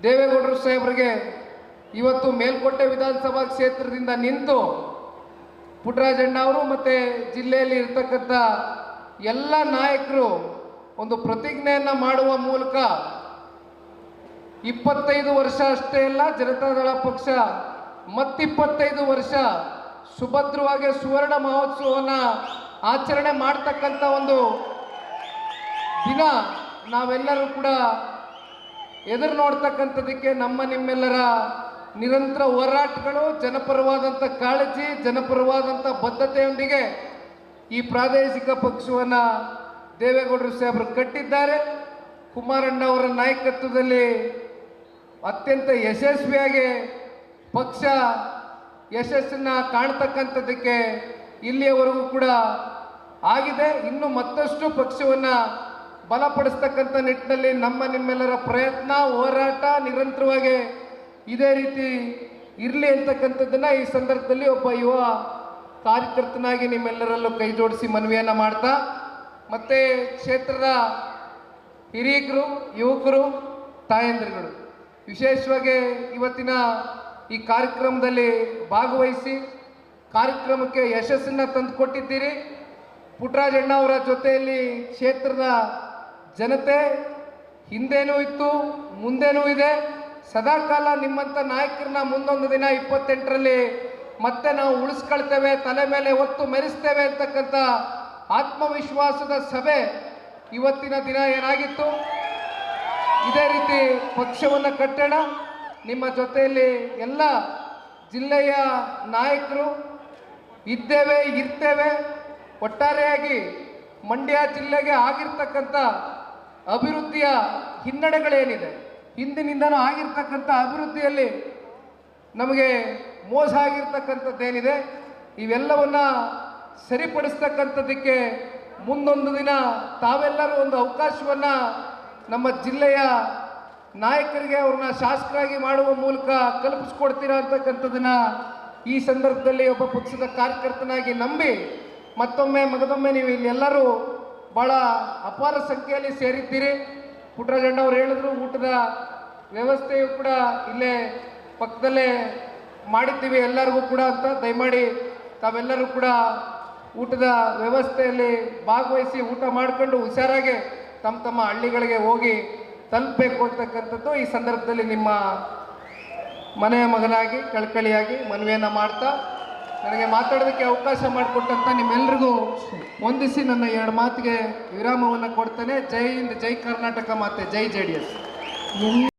ದೇವೇಗೌಡರು ಸಾಹೇಬರಿಗೆ ಇವತ್ತು ಮೇಲ್ಕೋಟೆ ವಿಧಾನಸಭಾ ಕ್ಷೇತ್ರದಿಂದ ನಿಂತು ಪುಟ್ಟರಾಜಣ್ಣ ಅವರು ಮತ್ತು ಜಿಲ್ಲೆಯಲ್ಲಿ ಇರ್ತಕ್ಕಂಥ ಎಲ್ಲ ನಾಯಕರು ಒಂದು ಪ್ರತಿಜ್ಞೆಯನ್ನು ಮಾಡುವ ಮೂಲಕ 25 ವರ್ಷ ಅಷ್ಟೇ ಅಲ್ಲ, ಜನತಾದಳ ಪಕ್ಷ ಮತ್ತಿಪ್ಪತ್ತೈದು ವರ್ಷ ಸುಭದ್ರವಾಗಿ ಸುವರ್ಣ ಮಹೋತ್ಸವವನ್ನು ಆಚರಣೆ ಮಾಡ್ತಕ್ಕಂಥ ಒಂದು ದಿನ ನಾವೆಲ್ಲರೂ ಕೂಡ ಎದುರು ನೋಡ್ತಕ್ಕಂಥದಕ್ಕೆ ನಿಮ್ಮೆಲ್ಲರ ನಿರಂತರ ಹೋರಾಟಗಳು, ಜನಪರವಾದಂಥ ಕಾಳಜಿ, ಜನಪರವಾದಂಥ ಬದ್ಧತೆಯೊಂದಿಗೆ ಈ ಪ್ರಾದೇಶಿಕ ಪಕ್ಷವನ್ನು ದೇವೇಗೌಡರು ಸಾಹೇಬರು ಕಟ್ಟಿದ್ದಾರೆ. ಕುಮಾರಣ್ಣ ಅವರ ನಾಯಕತ್ವದಲ್ಲಿ ಅತ್ಯಂತ ಯಶಸ್ವಿಯಾಗಿ ಪಕ್ಷ ಯಶಸ್ಸನ್ನು ಕಾಣ್ತಕ್ಕಂಥದ್ದಕ್ಕೆ ಇಲ್ಲಿಯವರೆಗೂ ಕೂಡ ಆಗಿದೆ. ಇನ್ನು ಮತ್ತಷ್ಟು ಪಕ್ಷವನ್ನು ಬಲಪಡಿಸ್ತಕ್ಕಂಥ ನಿಟ್ಟಿನಲ್ಲಿ ನಿಮ್ಮೆಲ್ಲರ ಪ್ರಯತ್ನ, ಹೋರಾಟ ನಿರಂತರವಾಗಿ ಇದೇ ರೀತಿ ಇರಲಿ ಅಂತಕ್ಕಂಥದ್ದನ್ನು ಈ ಸಂದರ್ಭದಲ್ಲಿ ಒಬ್ಬ ಯುವ ಕಾರ್ಯಕರ್ತನಾಗಿ ನಿಮ್ಮೆಲ್ಲರಲ್ಲೂ ಕೈ ಜೋಡಿಸಿ ಮನವಿಯನ್ನು ಮಾಡ್ತಾ, ಮತ್ತು ಕ್ಷೇತ್ರದ ಹಿರಿಯರು, ಯುವಕರು, ತಾಯಂದಿರುಗಳು ವಿಶೇಷವಾಗಿ ಇವತ್ತಿನ ಈ ಕಾರ್ಯಕ್ರಮದಲ್ಲಿ ಭಾಗವಹಿಸಿ ಕಾರ್ಯಕ್ರಮಕ್ಕೆ ಯಶಸ್ಸನ್ನು ತಂದುಕೊಟ್ಟಿದ್ದೀರಿ. ಪುಟ್ಟರಾಜಣ್ಣ ಅವರ ಜೊತೆಯಲ್ಲಿ ಕ್ಷೇತ್ರದ ಜನತೆ ಹಿಂದೇನೂ ಇತ್ತು, ಮುಂದೇನೂ ಇದೆ. ಸದಾಕಾಲ ನಿಮ್ಮಂಥ ನಾಯಕರನ್ನ ಮುಂದೊಂದು ದಿನ 28ರಲ್ಲಿ ಮತ್ತೆ ನಾವು ಉಳಿಸ್ಕೊಳ್ತೇವೆ, ತಲೆ ಮೇಲೆ ಹೊತ್ತು ಮೆರೆಸ್ತೇವೆ ಅಂತಕ್ಕಂಥ ಆತ್ಮವಿಶ್ವಾಸದ ಸಭೆ ಇವತ್ತಿನ ದಿನ ಏನಾಗಿತ್ತು. ಇದೇ ರೀತಿ ಪಕ್ಷವನ್ನು ಕಟ್ಟೋಣ. ನಿಮ್ಮ ಜೊತೆಯಲ್ಲಿ ಎಲ್ಲ ಜಿಲ್ಲೆಯ ನಾಯಕರು ಇದ್ದೇವೆ, ಇರ್ತೇವೆ. ಒಟ್ಟಾರೆಯಾಗಿ ಮಂಡ್ಯ ಜಿಲ್ಲೆಗೆ ಆಗಿರ್ತಕ್ಕಂಥ ಅಭಿವೃದ್ಧಿಯ ಹಿನ್ನಡೆಗಳೇನಿದೆ, ಹಿಂದಿನಿಂದನೂ ಆಗಿರ್ತಕ್ಕಂಥ ಅಭಿವೃದ್ಧಿಯಲ್ಲಿ ನಮಗೆ ಮೋಸ ಆಗಿರ್ತಕ್ಕಂಥದ್ದೇನಿದೆ, ಇವೆಲ್ಲವನ್ನು ಸರಿಪಡಿಸ್ತಕ್ಕಂಥದ್ದಕ್ಕೆ ಮುಂದೊಂದು ದಿನ ತಾವೆಲ್ಲರೂ ಒಂದು ಅವಕಾಶವನ್ನು ನಮ್ಮ ಜಿಲ್ಲೆಯ ನಾಯಕರಿಗೆ ಅವ್ರನ್ನ ಶಾಸಕರಾಗಿ ಮಾಡುವ ಮೂಲಕ ಕಲ್ಪಿಸ್ಕೊಡ್ತೀರಾ ಅಂತಕ್ಕಂಥದ್ದನ್ನು ಈ ಸಂದರ್ಭದಲ್ಲಿ ಒಬ್ಬ ಪಕ್ಷದ ಕಾರ್ಯಕರ್ತನಾಗಿ ನಂಬಿ ಮತ್ತೊಮ್ಮೆ ಮಗದೊಮ್ಮೆ ನೀವು ಇಲ್ಲಿ ಎಲ್ಲರೂ ಭಾಳ ಅಪಾರ ಸಂಖ್ಯೆಯಲ್ಲಿ ಸೇರಿದ್ದೀರಿ. ಪುಟ್ಟರಾಜಣ್ಣ ಅವರು ಹೇಳಿದ್ರು, ಊಟದ ವ್ಯವಸ್ಥೆಯು ಕೂಡ ಇಲ್ಲೇ ಪಕ್ಕದಲ್ಲೇ ಮಾಡಿದ್ದೀವಿ ಎಲ್ಲರಿಗೂ ಕೂಡ ಅಂತ. ದಯಮಾಡಿ ತಾವೆಲ್ಲರೂ ಕೂಡ ಊಟದ ವ್ಯವಸ್ಥೆಯಲ್ಲಿ ಭಾಗವಹಿಸಿ ಊಟ ಮಾಡ್ಕೊಂಡು ಹುಷಾರಾಗಿ ತಮ್ಮ ತಮ್ಮ ಹಳ್ಳಿಗಳಿಗೆ ಹೋಗಿ ತಲುಪಬೇಕು ಅಂತಕ್ಕಂಥದ್ದು ಈ ಸಂದರ್ಭದಲ್ಲಿ ನಿಮ್ಮ ಮನೆಯ ಮಗನಾಗಿ ಕಳಕಳಿಯಾಗಿ ಮನವಿಯನ್ನು ಮಾಡ್ತಾ, ನನಗೆ ಮಾತಾಡೋದಕ್ಕೆ ಅವಕಾಶ ಮಾಡಿಕೊಟ್ಟಂಥ ನಿಮ್ಮೆಲ್ಲರಿಗೂ ವಂದಿಸಿ ನನ್ನ 2 ಮಾತಿಗೆ ವಿರಾಮವನ್ನು ಕೊಡ್ತೇನೆ. ಜೈ ಹಿಂದ್, ಜೈ ಕರ್ನಾಟಕ, ಮತ್ತು ಜೈ JDS.